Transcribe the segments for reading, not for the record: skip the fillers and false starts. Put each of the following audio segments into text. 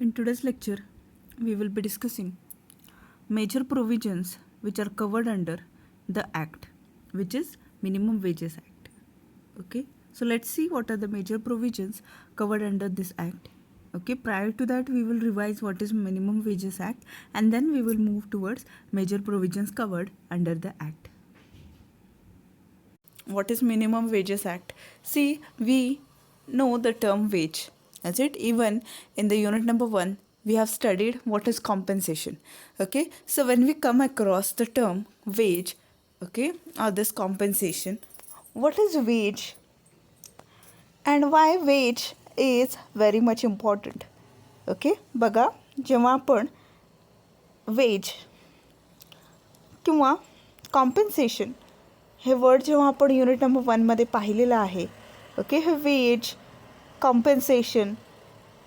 In today's lecture, we will be discussing major provisions which are covered under the Act, which is Minimum Wages Act. Okay, so let's see what are the major provisions covered under this Act. Okay, prior to that, we will revise what is Minimum Wages Act, and then we will move towards major provisions covered under the Act. What is Minimum Wages Act? See, we know the term wage. As it even in the unit number 1, we have studied what is compensation. Okay, so when we come across the term wage, okay, or this compensation, what is wage and why wage is very much important? Okay, बघा जेव्हा आपण veg किंवा compensation हे word जेव्हा आपण unit number 1मध्ये पाहिलेलं आहे. Okay, हे veg compensation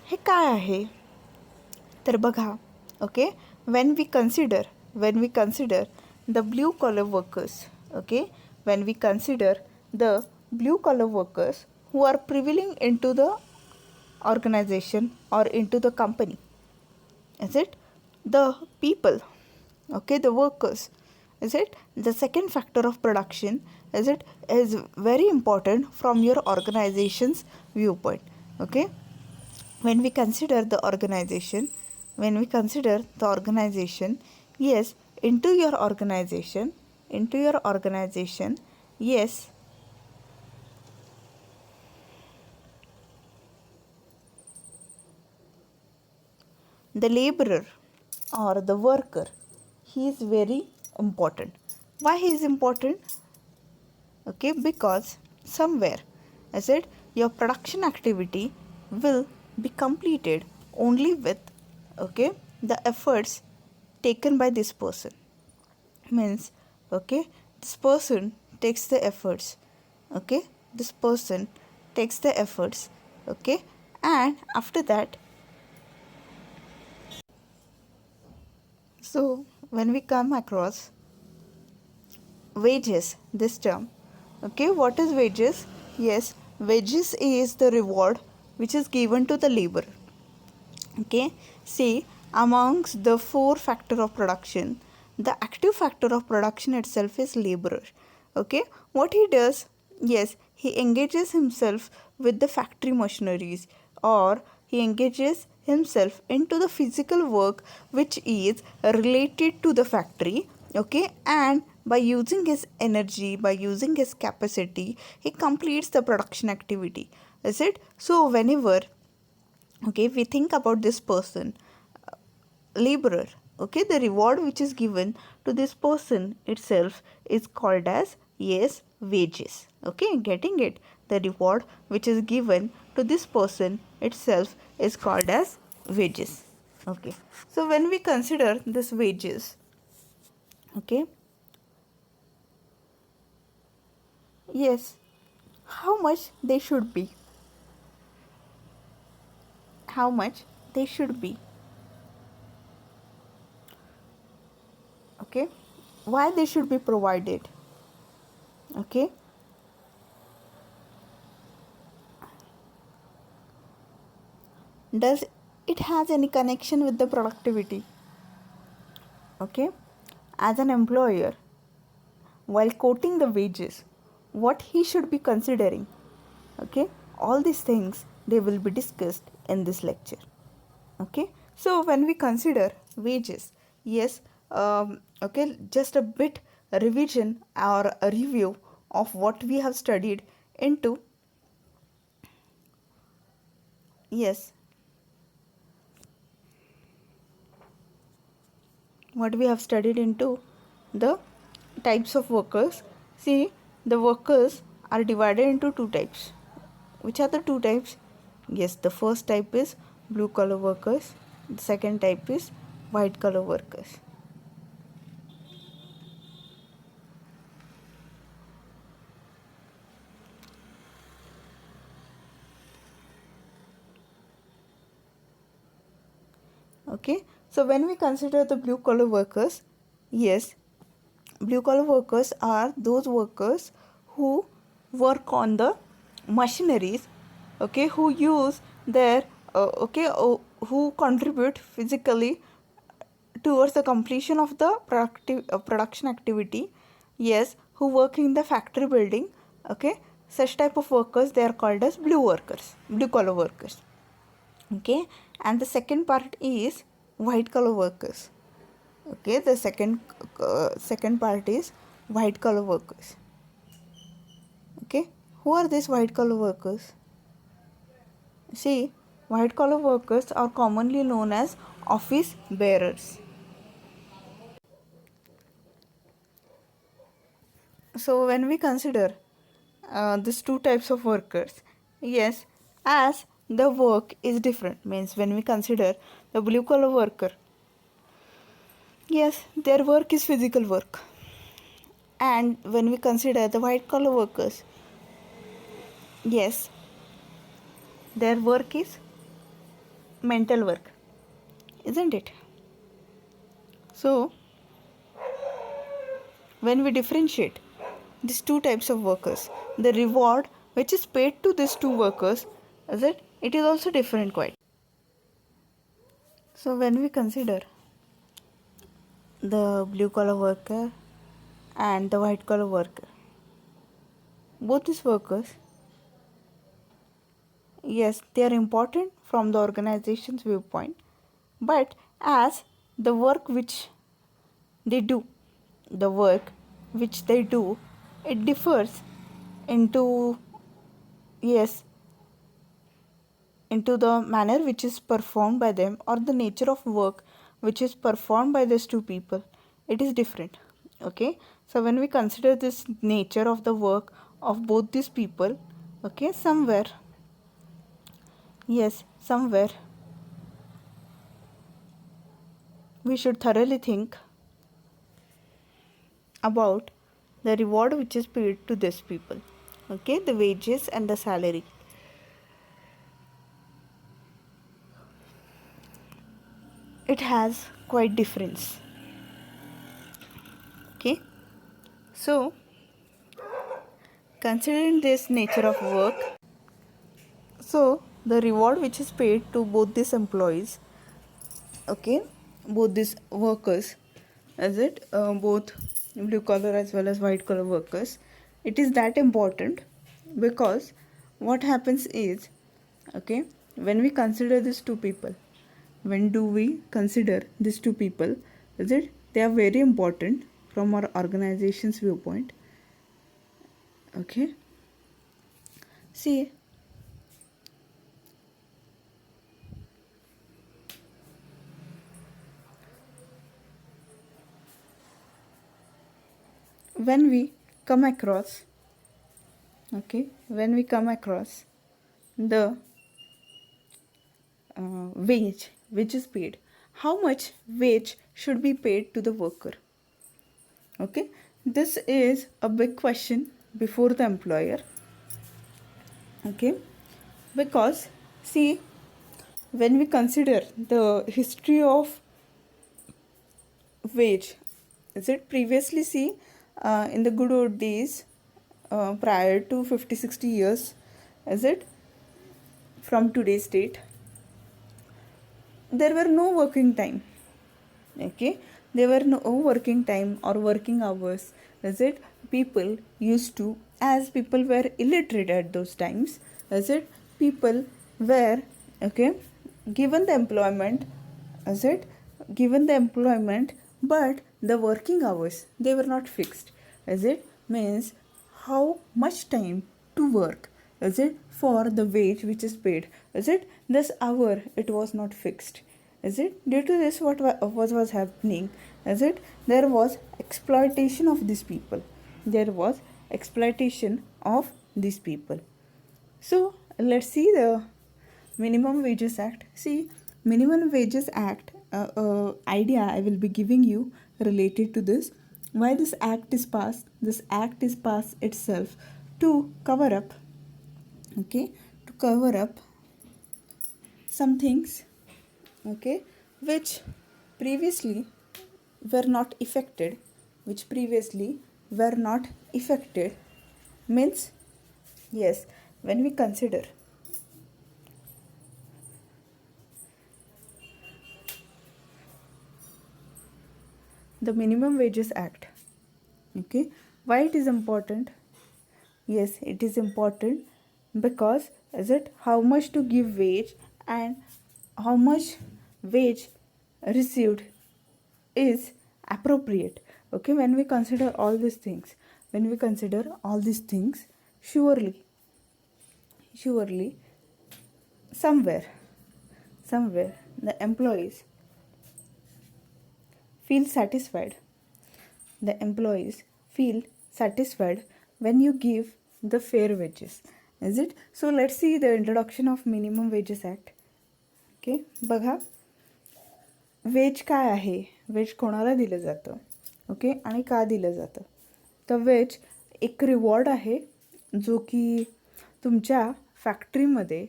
हे काय आहे तर बघा. Okay, when we consider the blue collar workers, okay, when we consider the blue collar workers who are prevailing into the organization or into the company, is it the people, okay, the workers, is it the second factor of production, is it is very important from your organization's viewpoint. Okay, when we consider the organization, yes, into your organization, yes, the laborer or the worker, he is very important. Why he is important? Okay, because somewhere, I said, your production activity will be completed only with, okay, the efforts taken by this person. Means, okay, this person takes the efforts. Okay, this person takes the efforts. Okay, and after that, so when we come across wages, this term, okay, what is wages? Yes, wages is the reward which is given to the laborer. Okay, see, amongst the 4 factor of production, the active factor of production itself is laborer. Okay, what he does? Yes, he engages himself with the factory machineries, or he engages himself into the physical work which is related to the factory. Okay, and by using his energy, by using his capacity, he completes the production activity. Is it? So whenever, okay, we think about this person, laborer, okay, the reward which is given to this person itself is called as, yes, wages. Okay, getting it? The reward which is given to this person itself is called as wages. Okay, so when we consider this wages, okay, yes, how much they should be, okay, why they should be provided. Okay, does it has any connection with the productivity? Okay, as an employer, while quoting the wages, what he should be considering, okay, all these things they will be discussed in this lecture. Okay, so when we consider wages, yes, okay, just a bit revision or a review of what we have studied into, yes, what we have studied into the types of workers. See, the workers are divided into 2 types. Which are the 2 types? Yes, the first type is blue collar workers, the second type is white collar workers. Okay, so when we consider the blue collar workers, yes, blue collar workers are those workers who work on the machineries, okay, who use their who contribute physically towards the completion of the production activity. Yes, who work in the factory building. Okay, such type of workers, they are called as blue collar workers. Okay, and the second part is white collar workers. Okay, the second part is white collar workers. Okay, who are these white collar workers? See, white collar workers are commonly known as office bearers. So when we consider these two types of workers, yes, as the work is different, means when we consider the blue collar worker, yes, their work is physical work, and when we consider the white collar workers, yes, their work is mental work, isn't it? So when we differentiate these two types of workers, the reward which is paid to these two workers, is it is also different quite. So when we consider the blue collar worker and the white collar worker, both these workers, yes, they are important from the organization's viewpoint, but as the work which they do, the work which they do, it differs into, yes, into the manner which is performed by them, or the nature of work which is performed by these two people, it is different. Okay, so when we consider this nature of the work of both these people, okay, somewhere, yes, somewhere we should thoroughly think about the reward which is paid to these people. Okay, the wages and the salary. It has quite difference. Okay, so considering this nature of work, so the reward which is paid to both these employees, okay, both these workers, is it both blue collar as well as white collar workers, it is that important because what happens is, okay, when we consider these two people, when do we consider these two people, is it they are very important from our organization's viewpoint. Okay, see, when we come across, okay, when we come across the wage which is paid, how much wage should be paid to the worker? Okay, this is a big question before the employer. Okay, because see, when we consider the history of wage, is it previously, see, in the good old days, prior to 50-60 years, is it, from today's date, there were no working time. Okay, there were no working time or working hours, is it, people used to, as people were illiterate at those times, is it, people were, okay, given the employment, is it, given the employment, but the working hours, they were not fixed, is it, means how much time to work, is it, for the wage which is paid, is it, this hour it was not fixed, is it, due to this what was happening, is it, there was exploitation of these people, there was exploitation of these people. So let's see the minimum wages act. See, minimum wages act idea I will be giving you related to this, why this act is passed. This act is passed itself to cover up, okay, to cover up some things, okay, which previously were not affected, which previously were not affected, means, yes, when we consider the Minimum Wages Act. Okay, why it is important? Yes, it is important because is it how much to give wage and how much wage received is appropriate. Okay, when we consider all these things, surely somewhere the employees feel satisfied. When you give the fair wages, is it? So let's see the introduction of Minimum Wages Act. Okay, बघा veg काय आहे, veg कोणाला दिलं जातं, okay, आणि का दिलं जातं. तर वेज एक रिवॉर्ड आहे जो की तुमच्या फॅक्टरीमध्ये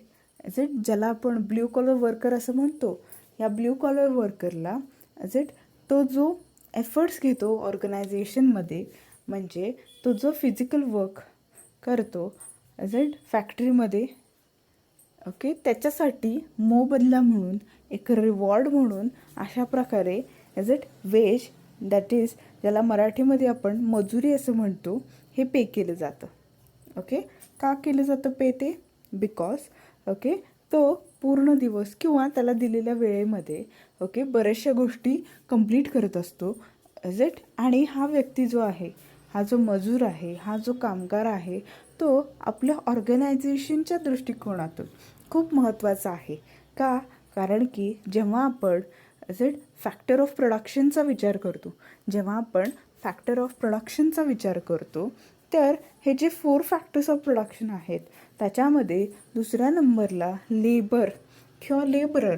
इज इट, ज्याला आपण ब्ल्यू कॉलर वर्कर असं म्हणतो, या ब्ल्यू कॉलर वर्करला इज इट तो जो एफर्ट्स घेतो ऑर्गनायझेशनमध्ये, म्हणजे तो जो फिजिकल वर्क करतो इज इट फॅक्टरीमध्ये, ओके, त्याच्यासाठी मोबदला म्हणून एक रिवॉर्ड म्हणून अशा प्रकारे is it wage, that is ज्याला मराठीमध्ये आपण मजुरी असं म्हणतो, हे पे केलं जातं. ओके, का केलं जातं पे ते? बिकॉज ओके तो पूर्ण दिवस किंवा त्याला दिलेल्या वेळेमध्ये ओके बऱ्याचशा गोष्टी कंप्लीट करत असतो इज इट. आणि हा व्यक्ती जो आहे, हा जो मजूर आहे, हा जो कामगार आहे, तो आपल्या ऑर्गनायझेशनच्या दृष्टिकोनातून खूप महत्त्वाचा आहे. का? कारण की जेव्हा आपण इज इट फॅक्टर ऑफ प्रोडक्शनचा विचार करतो, तर हे जे 4 फॅक्टर्स ऑफ प्रोडक्शन आहेत त्याच्यामध्ये दुसऱ्या नंबरला लेबर किंवा लेबरर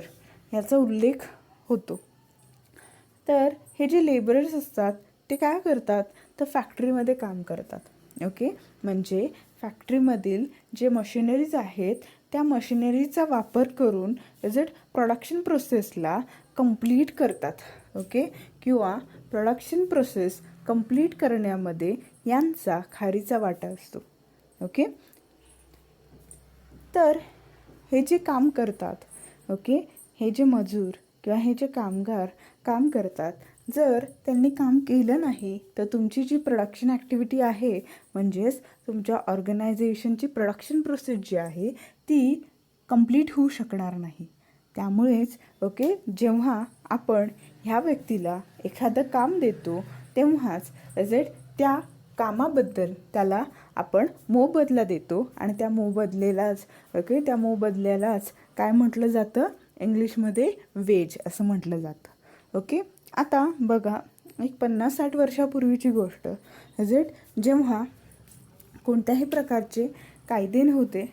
याचा उल्लेख होतो. तर हे जे लेबरर्स असतात ते काय करतात, तर फॅक्टरीमध्ये काम करतात. ओके, म्हणजे फॅक्टरीमधील जे मशिनरीज आहेत त्या मशिनरीचा वापर करून इज इट प्रोडक्शन प्रोसेसला कंप्लीट करतात. ओके, किंवा प्रोडक्शन प्रोसेस कंप्लीट करण्यामध्ये यांचा खारीचा वाटा असतो. ओके, तर हे जे काम करतात, ओके, हे जे मजूर किंवा हे जे कामगार काम करतात, जर त्यांनी काम केलं नाही तर तुमची जी प्रोडक्शन ॲक्टिव्हिटी आहे, म्हणजेच तुमच्या ऑर्गनायझेशनची प्रोडक्शन प्रोसेस जी आहे ती कंप्लीट होऊ शकणार नाही. त्यामुळेच ओके जेव्हा आपण ह्या व्यक्तीला एखादं काम देतो तेव्हाच इज इट त्या कामाबद्दल त्याला आपण मोबदला देतो, आणि त्या मोबदल्यालाच काय म्हटलं जातं, इंग्लिशमध्ये वेज असं म्हटलं जातं. ओके, आता बघा एक 50-60 वर्षापूर्वीची गोष्ट इज इट, जेव्हा कोणत्याही प्रकारचे कायदे नव्हते,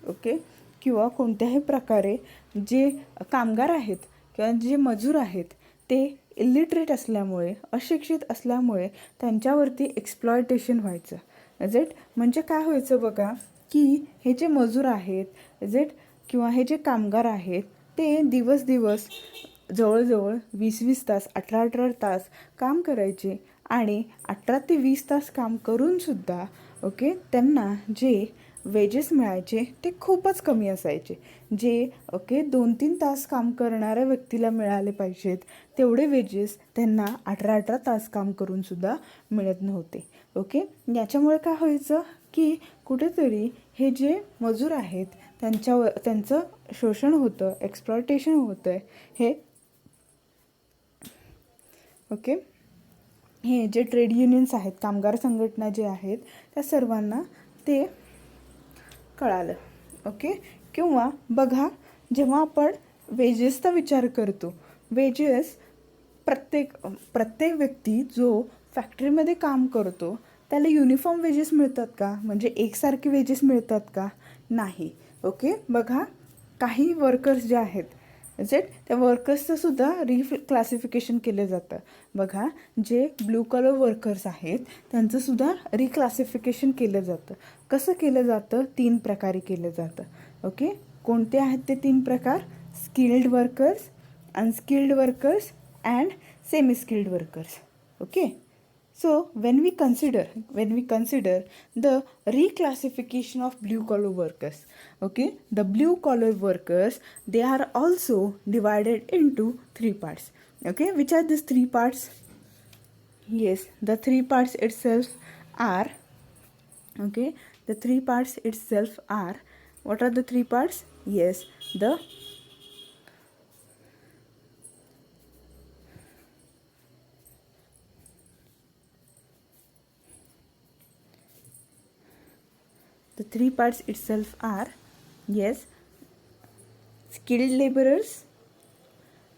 ओके, किंवा कोणत्याही प्रकारे जे कामगार आहेत किंवा जे मजूर आहेत ते इलिटरेट असल्यामुळे, अशिक्षित असल्यामुळे त्यांच्यावरती एक्सप्लॉयटेशन व्हायचं इज इट. म्हणजे काय व्हायचं बघा, की हे जे मजूर आहेत इज इट किंवा हे जे कामगार आहेत ते दिवस जवळजवळ 20-20 तास, 18-18 तास काम करायचे, आणि 18 ते 20 तास काम करूनसुद्धा ओके त्यांना जे वेजेस मिळायचे ते खूपच कमी असायचे. जे ओके 2-3 तास काम करणाऱ्या व्यक्तीला मिळाले पाहिजेत तेवढे वेजेस त्यांना 18-18 तास काम करूनसुद्धा मिळत नव्हते. ओके, याच्यामुळे काय व्हायचं की कुठेतरी हे जे मजूर आहेत त्यांचं शोषण होतं, एक्सप्लॉयटेशन होतं आहे. हे जे ट्रेड युनियन्स आहेत, कामगार संघटना जे आहेत, त्या सर्वांना ते कळालं. ओके, किंवा बघा जेव्हा आपण वेजेसचा विचार करतो, वेजेस प्रत्येक व्यक्ती जो फॅक्टरीमध्ये काम करतो त्याला युनिफॉर्म वेजेस मिळतात का, म्हणजे एकसारखे वेजेस मिळतात का? नाही. ओके, बघा काही वर्कर्स जे आहेत इज इट त्या वर्कर्सचं सुद्धा रिक्लासिफिकेशन केलं जातं. बघा जे ब्ल्यू कलर वर्कर्स आहेत त्यांचंसुद्धा रिक्लासिफिकेशन केलं जातं. कसं केलं जातं? 3 प्रकारे केलं जातं. ओके, कोणते आहेत ते 3 प्रकार? Skilled workers, unskilled workers and semi skilled workers. Okay, so when we consider the reclassification of blue collar workers, okay, the blue collar workers, they are also divided into 3 parts. Okay, which are these 3 parts? Yes, the three parts itself are, okay, the three parts itself are, what are the three parts? Yes, the three parts itself are, yes, skilled laborers,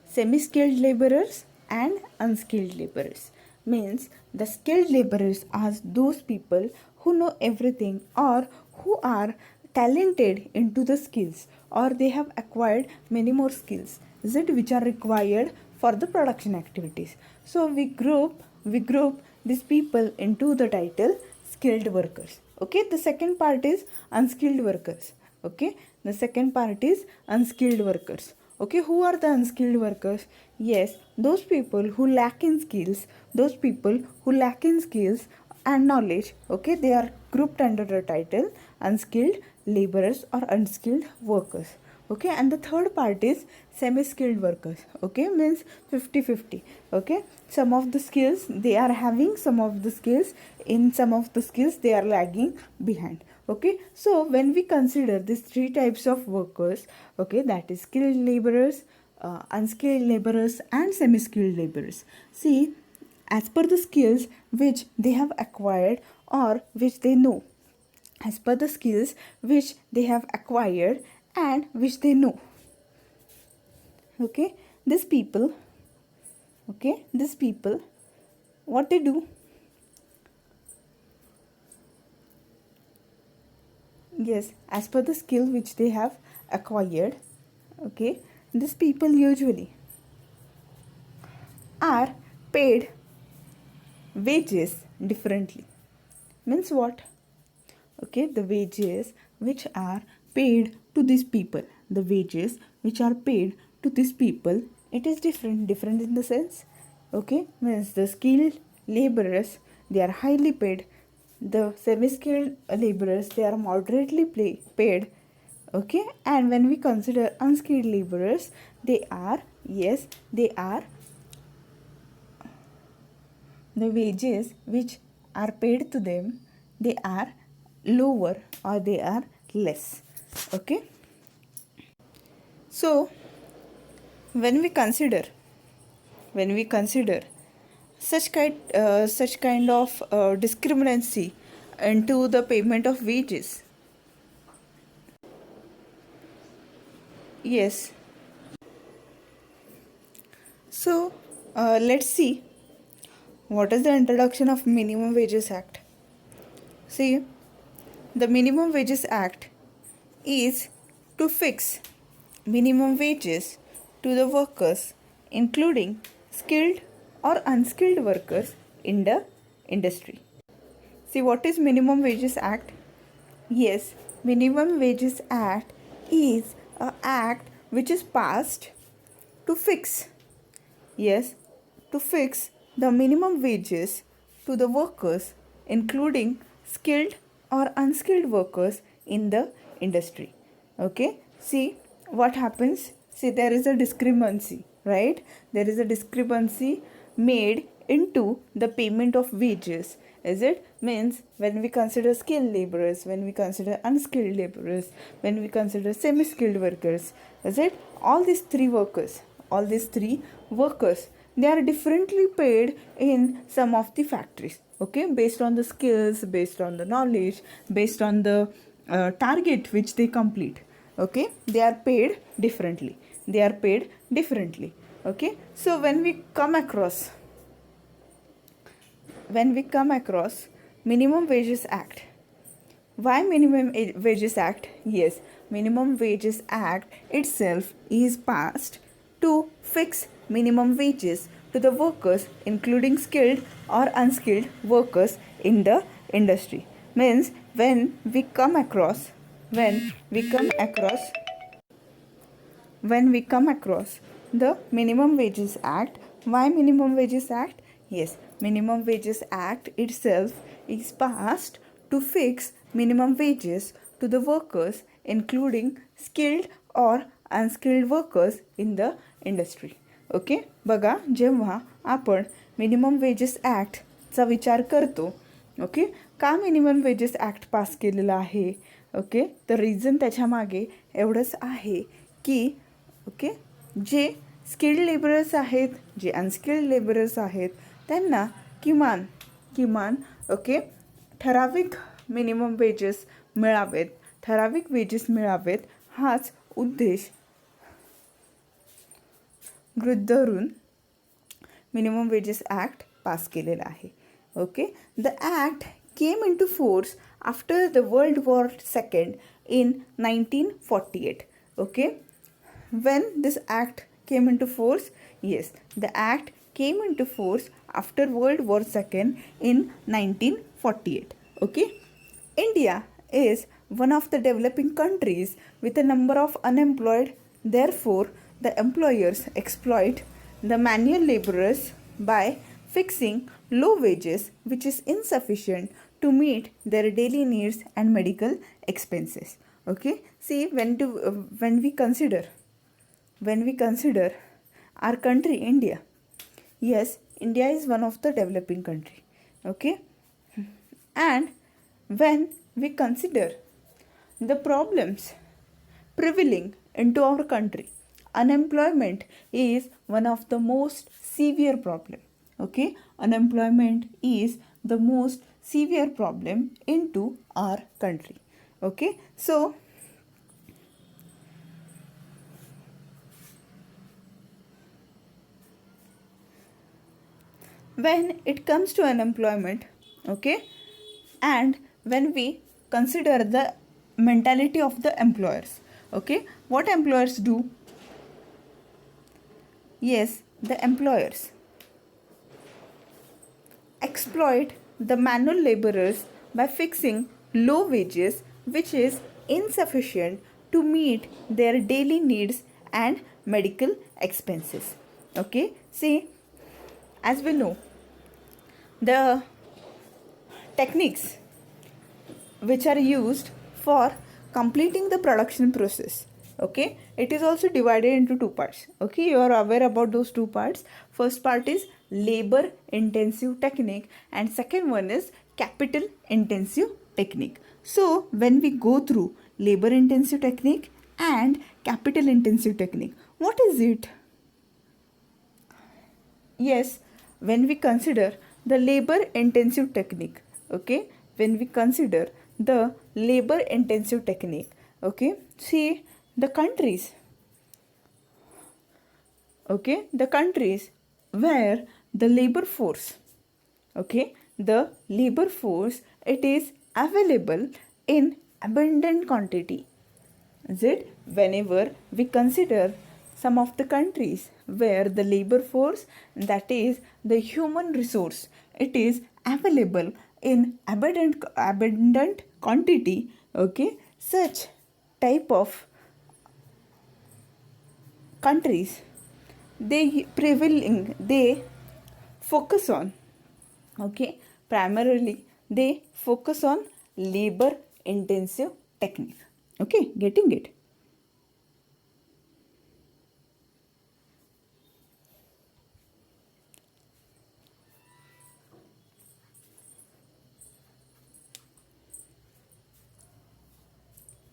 semi-skilled laborers and unskilled laborers. Means the skilled laborers are those people who know everything or who are talented into the skills, or they have acquired many more skills, is it, which are required for the production activities. So we group these people into the title skilled workers. Okay, the second part is unskilled workers. Okay, the second part is unskilled workers. Okay, who are the unskilled workers? Yes, those people who lack in skills, those people who lack in skills and knowledge. Okay, they are grouped under the title unskilled laborers or unskilled workers. Okay, and the third part is semi skilled workers. Okay, means 50-50. Okay, some of the skills they are having, some of the skills, in some of the skills they are lagging behind. Okay, so when we consider these three types of workers, okay, that is skilled laborers, unskilled laborers and semi skilled laborers, see, as per the skills which they have acquired or which they know, as per the skills which they have acquired and which they know, okay, these people, okay, these people, what they do, yes, as per the skill which they have acquired, okay, these people usually are paid wages differently. Means what? Okay, the wages which are paid to these people, the wages which are paid to these people, it is different in the sense, okay, means the skilled laborers, they are highly paid, the semi skilled laborers, they are moderately paid. Okay, and when we consider unskilled laborers, they are, yes, they are, the wages which are paid to them, they are lower or they are less. Okay, so when we consider, when we consider such kind of discriminancy into the payment of wages, yes, so let's see what is the introduction of minimum wages act. See, the minimum wages act is to fix minimum wages to the workers, including skilled or unskilled workers in the industry. See, what is minimum wages act? Yes, minimum wages act is a act which is passed to fix, yes, to fix the minimum wages to the workers, including skilled or unskilled workers in the industry. Okay, see what happens. See, there is a discrepancy, right? There is a discrepancy made into the payment of wages. Is it? Means when we consider skilled laborers, when we consider unskilled laborers, when we consider semi skilled workers, is it? All these three workers, all these three workers, they are differently paid in some of the factories, okay, based on the skills, based on the knowledge, based on the target which they complete. Okay, they are paid differently, they are paid differently. Okay, so when we come across, minimum wages act, why minimum wages act? Yes, minimum wages act itself is passed to fix minimum wages to the workers, including skilled or unskilled workers in the industry. Means when we come across, when we come across when we come across the minimum wages act, why minimum wages act? Yes, minimum wages act itself is passed to fix minimum wages to the workers, including skilled or unskilled workers in the industry. Okay, बघा, जेव्हा आपण minimum wages ॲक्टचा विचार करतो. Okay, का minimum wages act pass केलेला आहे? Okay, तर reason त्याच्यामागे एवढंच आहे की ओके, जे स्किल्ड लेबरर्स आहेत, जे अनस्किल्ड लेबरर्स आहेत, त्यांना किमान ओके ठराविक मिनिमम वेजेस मिळावेत, ठराविक वेजेस मिळावेत, हाच उद्देश गृहीत धरून मिनिमम वेजेस ॲक्ट पास केलेला आहे. Okay, the act came into force after the world war second in 1948. Okay, when this act came into force? Yes, the act came into force after World War II in 1948. Okay, India is one of the developing countries with a number of unemployed. Therefore, the employers exploit the manual laborers by fixing low wages, which is insufficient to meet their daily needs and medical expenses. Okay, see, when we consider our country, India, yes, India is one of the developing country. Okay, and when we consider the problems prevailing into our country, unemployment is one of the most severe problem. Okay, unemployment is the most severe problem into our country. Okay, so when it comes to unemployment, okay, and when we consider the mentality of the employers, okay, what employers do? Yes, the employers exploit the manual laborers by fixing low wages, which is insufficient to meet their daily needs and medical expenses. Okay, see, as we know, the techniques which are used for completing the production process, okay, it is also divided into two parts. Okay, you are aware about those two parts. First part is labor intensive technique and second one is capital intensive technique. So when we go through labor intensive technique and capital intensive technique, what is it? Yes, when we consider the labor intensive technique, okay, when we consider the labor intensive technique, okay, see, the countries, okay, the countries where the labor force, okay, the labor force, it is available in abundant quantity. Is it? Whenever we consider some of the countries where the labor force, that is the human resource, it is available in abundant quantity, okay, such type of countries, they focus on, okay, primarily they focus on labor intensive technique. Okay, getting it?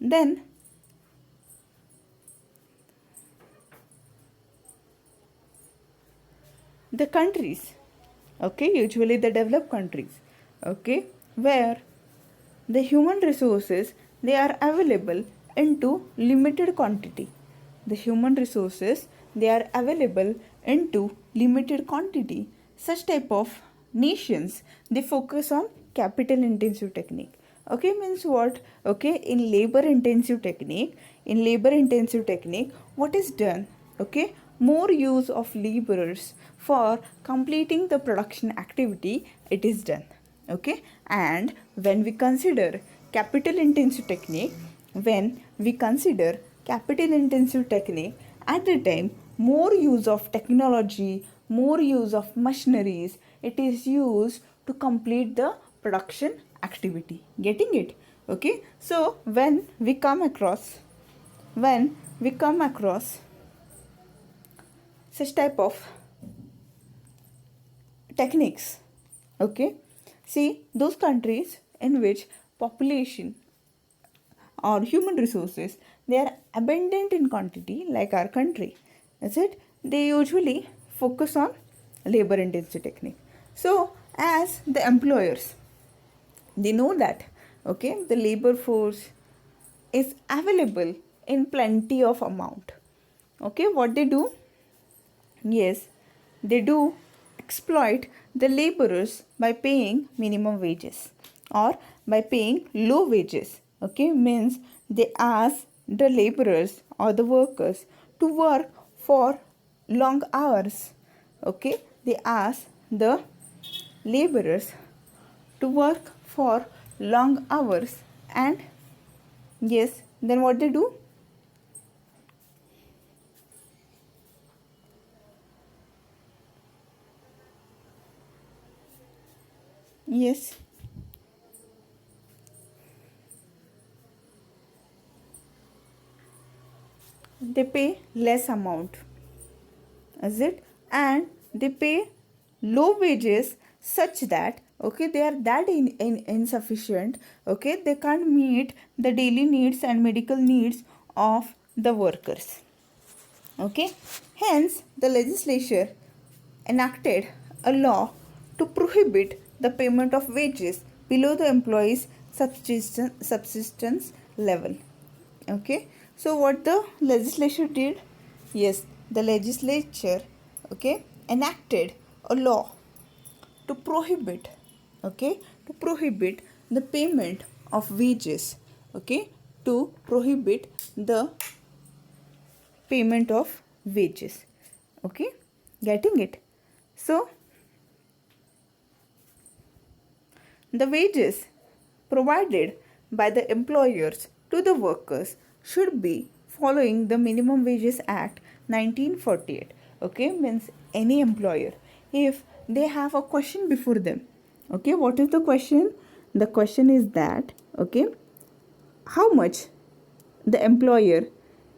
Then the countries, okay, usually the developed countries, okay, where the human resources, they are available into limited quantity. The human resources, they are available into limited quantity. Such type of nations, they focus on capital intensive technique. Okay, means what? Okay, in labor intensive technique, what is done? Okay, more use of laborers for completing the production activity, it is done. Okay, and when we consider capital intensive technique, at the time, more use of technology, more use of machineries, it is used to complete the production activity. Getting it? Okay, so when we come across such type of techniques. Okay, see, those countries in which population or human resources, they are abundant in quantity like our country, is it, they usually focus on labor intensive technique. So as the employers, they know that, okay, the labor force is available in plenty of amount. Okay, what they do, yes, they do exploit the laborers by paying minimum wages or by paying low wages. Okay, means they ask the laborers or the workers to work for long hours. Okay, they ask the laborers to work for long hours, and yes, then what they do? Yes, they pay less amount, is it, and they pay low wages such that, okay, they are that insufficient, okay, they can't meet the daily needs and medical needs of the workers. Okay, hence the legislature enacted a law to prohibit the payment of wages below the employee's subsistence level. Okay, so what the legislature did, yes, the legislature, okay, enacted a law to prohibit, okay, to prohibit the payment of wages, okay, to prohibit the payment of wages. Okay, getting it? So the wages provided by the employers to the workers should be following the Minimum Wages Act 1948. Okay, means any employer, if they have a question before them, okay, what is the question? The question is that, okay, how much the employer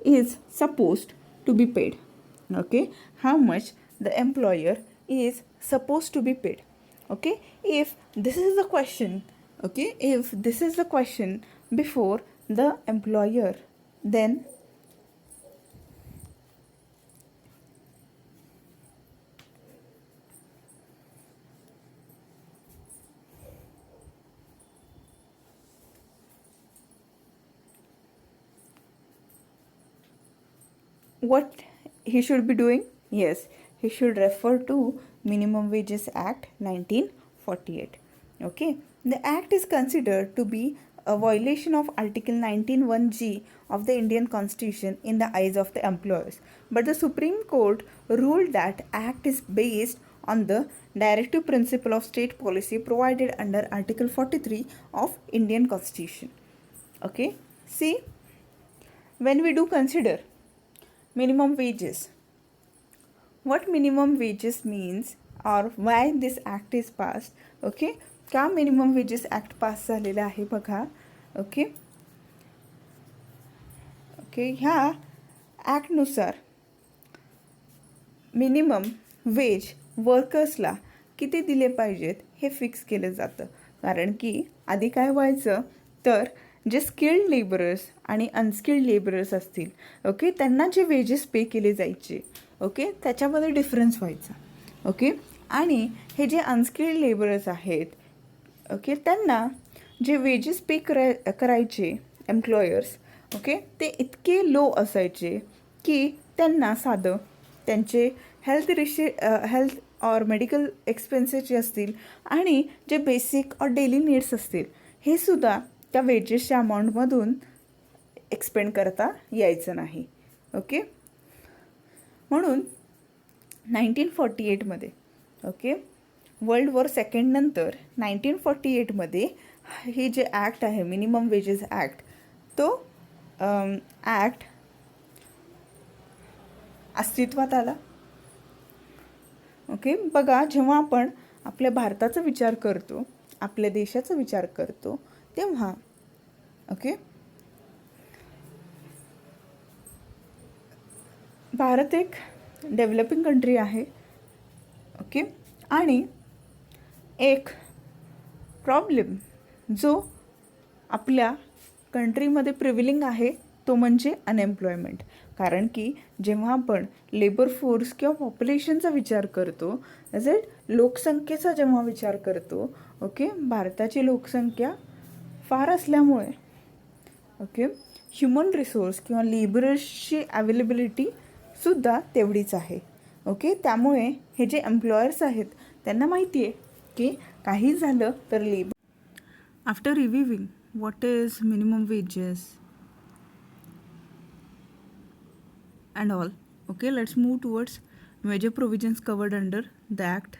is supposed to be paid. Okay, how much the employer is supposed to be paid. Okay, if this is the question, okay, if this is the question before the employer, then what he should be doing? Yes, he should refer to Minimum Wages Act 1948. Okay, the act is considered to be a violation of Article 19(1)(g) of the Indian Constitution in the eyes of the employers, but the Supreme Court ruled that act is based on the directive principle of state policy provided under Article 43 of Indian Constitution. Okay, see, when we do consider minimum wages, what minimum wages means or why this act is passed, okay, का minimum wages act पास झालेला आहे बघा. Okay okay ह्या ॲक्टनुसार minimum wage वर्कर्सला किती दिले पाहिजेत हे fix केलं जातं. कारण की आधी काय व्हायचं तर जे स्किल्ड लेबरर्स आणि अनस्किल्ड लेबरर्स असतील, ओके, त्यांना जे वेजेस पे केले जायचे, ओके, त्याच्यामध्ये डिफरन्स व्हायचा. ओके, आणि हे जे अनस्किल्ड लेबरर्स आहेत, ओके, त्यांना जे वेजेस पे करायचे एम्प्लॉयर्स, ओके, ते इतके लो असायचे की त्यांना साधं त्यांचे हेल्थ और मेडिकल एक्सपेन्सेस जे असतील आणि जे बेसिक और डेली नीड्स असतील हे सुद्धा त्या वेजेसच्या अमाऊंटमधून एक्सपेंड करता यायचं नाही. ओके, म्हणून 1948मध्ये, ओके, वर्ल्ड वॉर सेकंडनंतर 1948मध्ये हे जे ॲक्ट आहे मिनिमम वेजेस ॲक्ट, तो ॲक्ट अस्तित्वात आला. ओके, बघा, जेव्हा आपण आपल्या भारताचा विचार करतो, आपल्या देशाचा विचार करतो, तेव्हा, ओके, भारत एक डेव्हलपिंग कंट्री आहे. ओके, आणि एक प्रॉब्लेम जो आपल्या कंट्रीमध्ये प्रिव्हिलिंग आहे तो म्हणजे अनएम्प्लॉयमेंट. कारण की जेव्हा आपण लेबर फोर्स किंवा पॉप्युलेशनचा विचार करतो, इज इट लोकसंख्येचा जेव्हा विचार करतो, ओके, भारताची लोकसंख्या फार असल्यामुळे ओके ह्युमन रिसोर्स किंवा लेबरर्सची अवेलेबिलिटीसुद्धा तेवढीच आहे. ओके, त्यामुळे हे जे एम्प्लॉयर्स आहेत त्यांना माहिती आहे की काही झालं तर labour. After reviving what is minimum wages and all, okay, let's move towards major provisions covered under the act.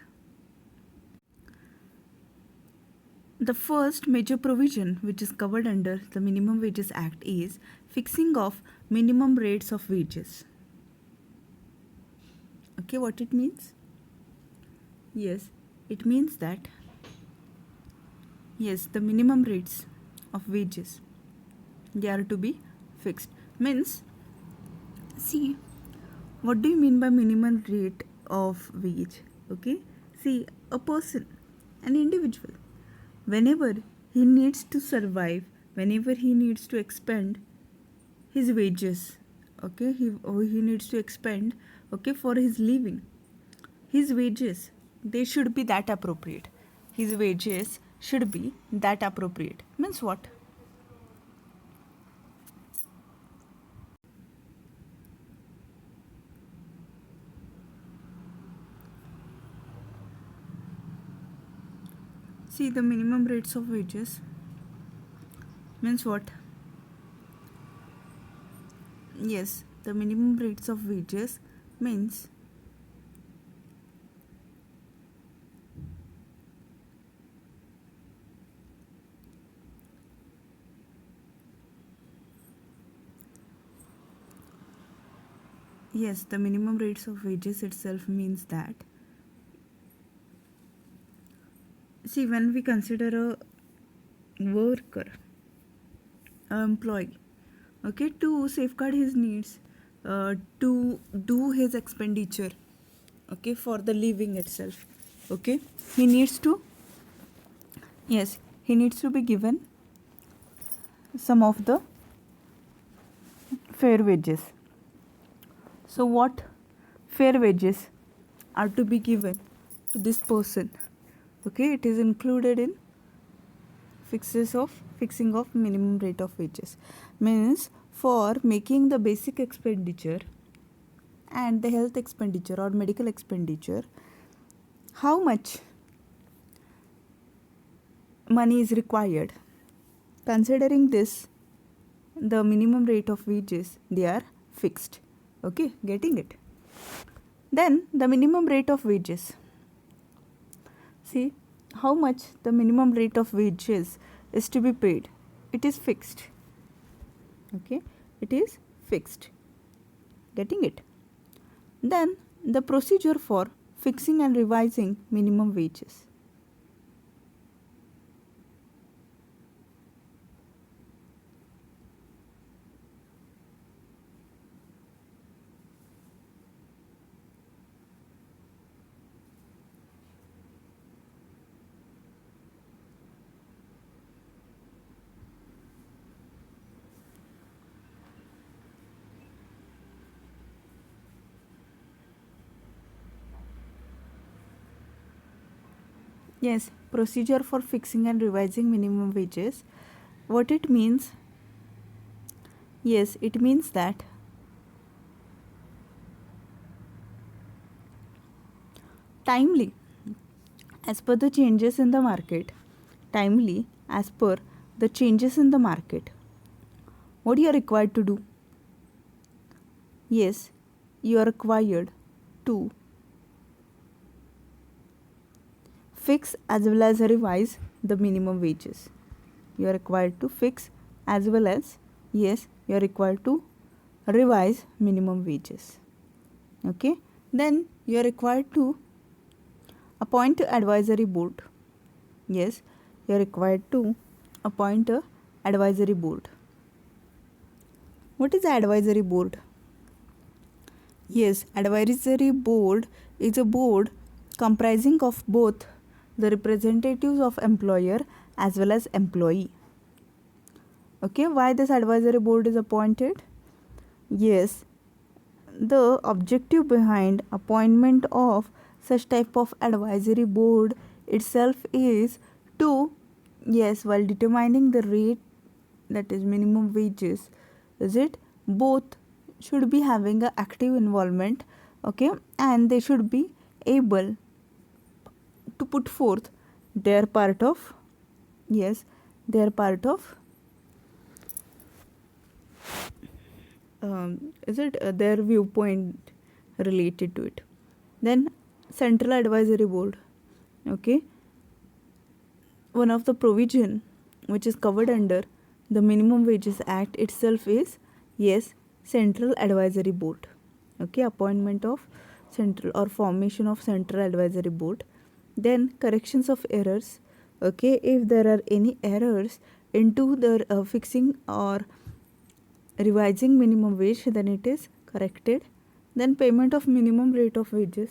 The first major provision which is covered under the minimum wages act is fixing of minimum rates of wages. Okay, what it means? Yes, it means that yes, the minimum rates of wages, they are to be fixed. Means, see, what do you mean by minimum rate of wage? Okay, see, a person, an individual, whenever he needs to survive, whenever he needs to expend his wages, okay, he needs to expend, okay, for his living, his wages, they should be that appropriate. His wages should be that appropriate. Means what? See, the minimum rates of wages means what? Yes, the minimum rates of wages means yes, the minimum rates of wages itself means that, see, when we consider a worker, an employee, okay, to safeguard his needs, to do his expenditure, okay, for the living itself, okay, he needs to, yes, he needs to be given some of the fair wages. So what fair wages are to be given to this person? Okay, it is included in fixing of minimum rate of wages. Means, for making the basic expenditure and the health expenditure or medical expenditure, how much money is required? Considering this, the minimum rate of wages, they are fixed. Okay, getting it? Then the minimum rate of wages. See, how much the minimum rate of wages is to be paid. It is fixed. Okay, it is fixed. Getting it? Then the procedure for fixing and revising minimum wages. Yes, procedure for fixing and revising minimum wages. What it means? Yes, it means that timely, as per the changes in the market, timely as per the changes in the market. What you are required to do? Yes, you are required to fix as well as revise the minimum wages. You are required to fix as well as, yes, you are required to revise minimum wages. Okay, then you are required to appoint an advisory board. Yes, you are required to appoint an advisory board. What is an advisory board? Yes, advisory board is a board comprising of both the representatives of employer as well as employee. Okay, why this advisory board is appointed? Yes, the objective behind appointment of such type of advisory board itself is to, yes, while determining the rate, that is minimum wages, is it, both should be having a active involvement, okay, and they should be able to put forth their part of, yes, their part of is it their viewpoint related to it. Then central advisory board, okay, one of the provision which is covered under the minimum wages act itself is, yes, central advisory board, okay, appointment of central or formation of central advisory board. Then corrections of errors, okay, if there are any errors into the fixing or revising minimum wage, then it is corrected. Then payment of minimum rate of wages,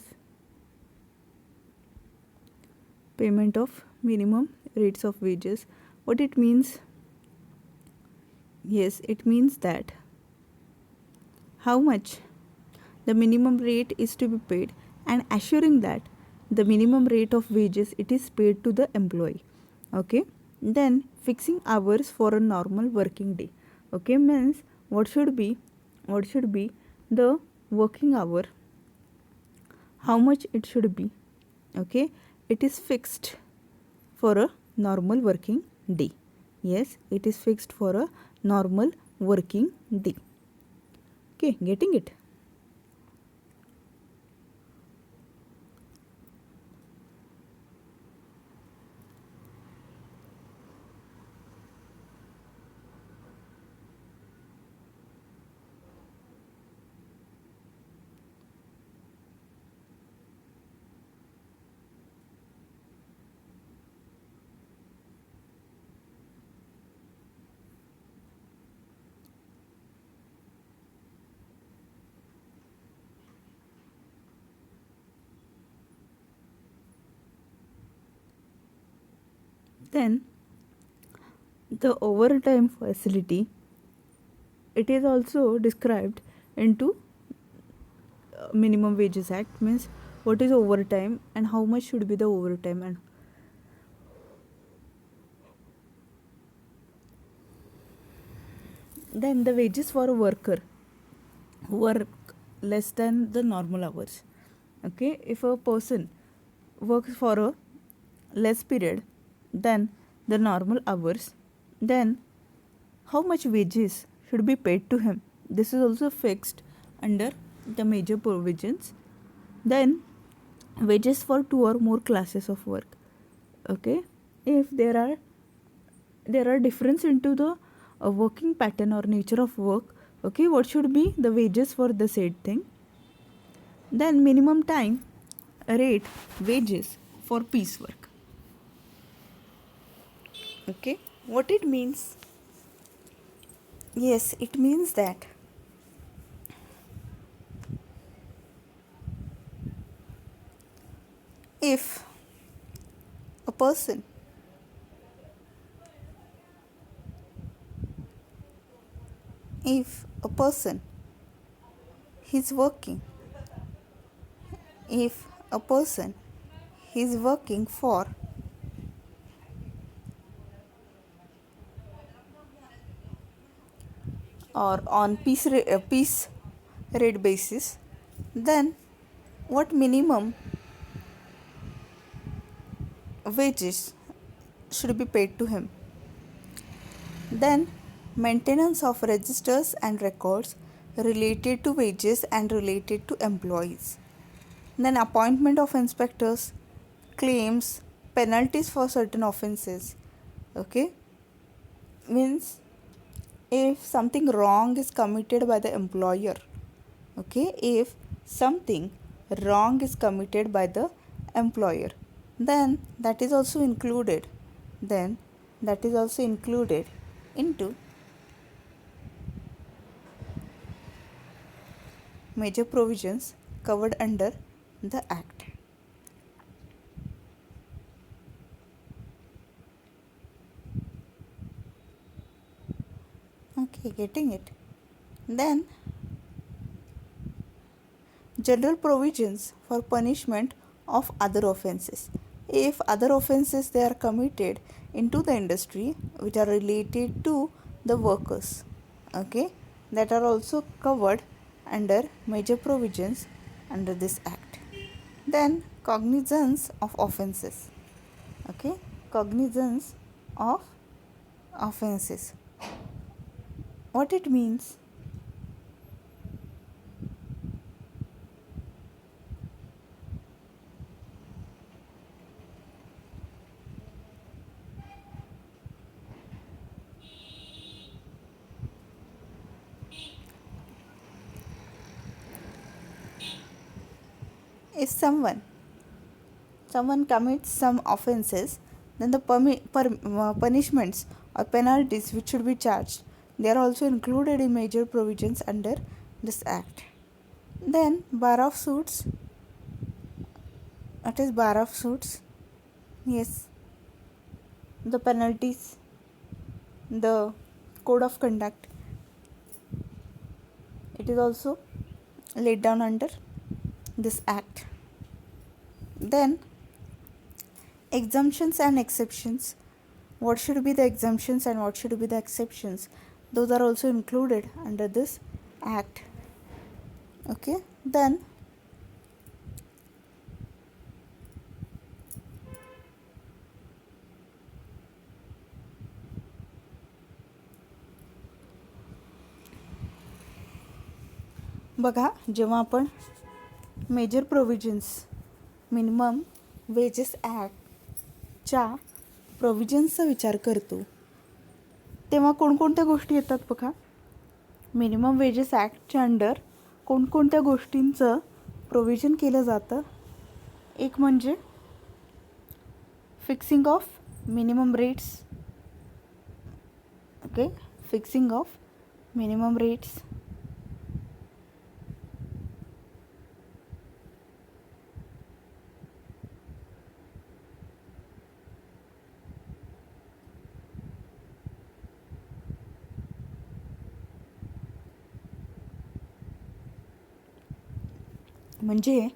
payment of minimum rates of wages. What it means? Yes, it means that how much the minimum rate is to be paid and assuring that the minimum rate of wages it is paid to the employee, okay. Then fixing hours for a normal working day, okay, means what should be the working hour, how much it should be, okay, it is fixed for a normal working day. Yes, it is fixed for a normal working day. Okay, getting it? Then the overtime facility, it is also described into minimum wages act, means what is overtime and how much should be the overtime. And then the wages for a worker who work less than the normal hours, okay, if a person works for a less period than the normal hours, then how much wages should be paid to him, this is also fixed under the major provisions. Then wages for 2 or more classes of work, okay, if there are difference into the working pattern or nature of work, okay, what should be the wages for the said thing. Then minimum time rate wages for piecework, okay, what it means? Yes, it means that if a person if a person is working if a person is working for or on piece rate basis, then what minimum wages should be paid to him. Then maintenance of registers and records related to wages and related to employees. Then appointment of inspectors, claims, penalties for certain offenses, okay, means if something wrong is committed by the employer, okay, if something wrong is committed by the employer, then that is also included into major provisions covered under the act. getting it? Then general provisions for punishment of other offenses. If other offenses they are committed into the industry which are related to the workers, okay, that are also covered under major provisions under this act. Then cognizance of offenses, okay, cognizance of offenses. What it means? If someone commits some offenses, then the punishments or penalties which should be charged, they are also included in major provisions under this act. Then bar of suits. What is bar of suits? Yes, the penalties, the code of conduct, it is also laid down under this act. Then exemptions and exceptions. What should be the exemptions and what should be the exceptions? Those are also included under this act. Okay, then बघा, जेव्हा आपण major provisions minimum wages ॲक्टच्या प्रोव्हिजन्सचा विचार करतो तेव्हा कोणकोणत्या गोष्टी येतात बघा. मिनिमम वेजेस ॲक्टच्या अंडर कोणकोणत्या गोष्टींचं प्रोव्हिजन केलं जातं. एक म्हणजे fixing of minimum rates. Okay, fixing of minimum rates. म्हणजे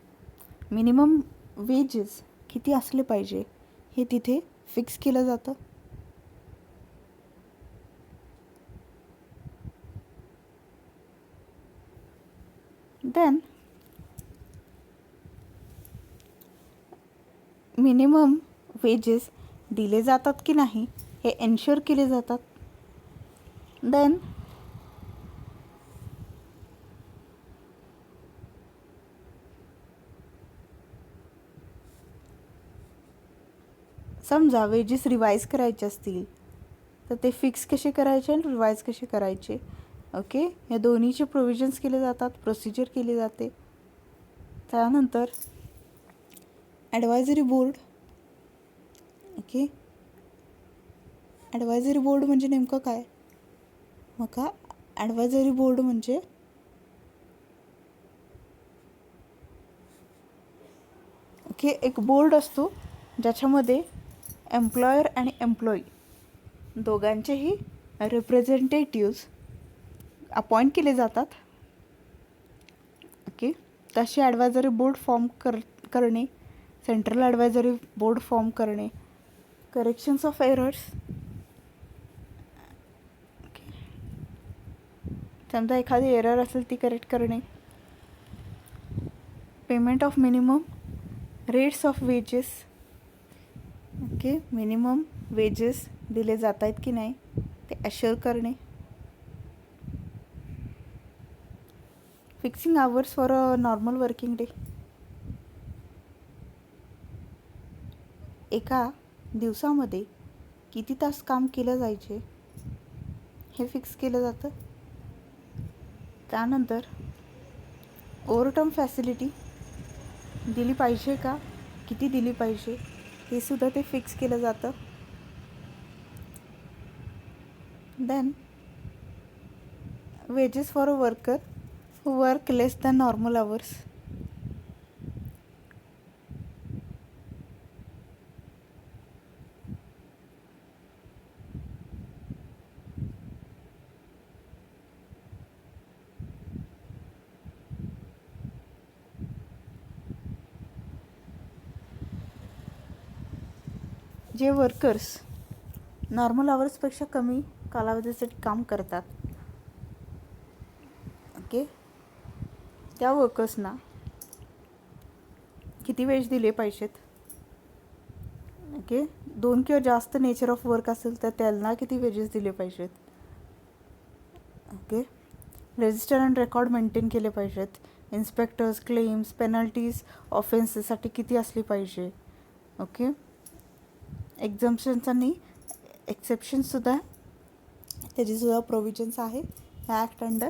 मिनिमम वेजेस किती असले पाहिजे हे तिथे फिक्स केलं जातं. देन मिनिमम वेजेस दिले जातात की नाही हे एन्श्योर केले जातात. देन समजा वेजेस रिवाईज करायचे असतील तर ते फिक्स कसे करायचे आणि रिवाईज कसे करायचे. ओके, या दोन्हीचे प्रोव्हिजन्स केले जातात, प्रोसिजर केली जाते. त्यानंतर advisory board. Okay, advisory board म्हणजे नेमकं काय? मग का ॲडवायझरी बोर्ड म्हणजे ओके एक बोर्ड असतो ज्याच्यामध्ये एम्प्लॉयर आणि एम्प्लॉई दोघांचेही रिप्रेझेंटेटिव्स अपॉइंट केले जातात. ओके, तसे ॲडवायझरी बोर्ड फॉर्म करणे, सेंट्रल ॲडवायझरी बोर्ड फॉर्म करणे, करेक्शन्स ऑफ एरर्स. ओके, समजा एखादी एरर असेल ती करेक्ट करणे, payment of minimum rates of wages. Okay, minimum wages दिले जात आहेत की नाही ते ॲश्युअर करणे, fixing hours for a normal working day. एका दिवसामध्ये किती तास काम केलं जायचे हे फिक्स केलं जातं. त्यानंतर ओव्हरटाईम फॅसिलिटी दिली पाहिजे का, किती दिली पाहिजे हे सुद्धा ते फिक्स केलं जातं. Then wages for a worker who work less than normal hours. जे वर्कर्स नॉर्मल आवर्सपेक्षा कमी कालावधीसाठी काम करतात, ओके, त्या वर्कर्सना किती वेज दिले पाहिजेत, ओके. 2 किंवा जास्त नेचर ऑफ वर्क असेल तर त्यांना किती वेजेस दिले पाहिजेत, okay. Register and record maintain केले पाहिजेत. इन्स्पेक्टर्स, क्लेम्स, पेनल्टीज ऑफेन्सेससाठी किती असली पाहिजे, ओके. एक्झम्पशन्स आणि एक्सेप्शन्ससुद्धा त्याचीसुद्धा प्रोव्हिजन्स आहे ह्या ॲक्ट अंडर.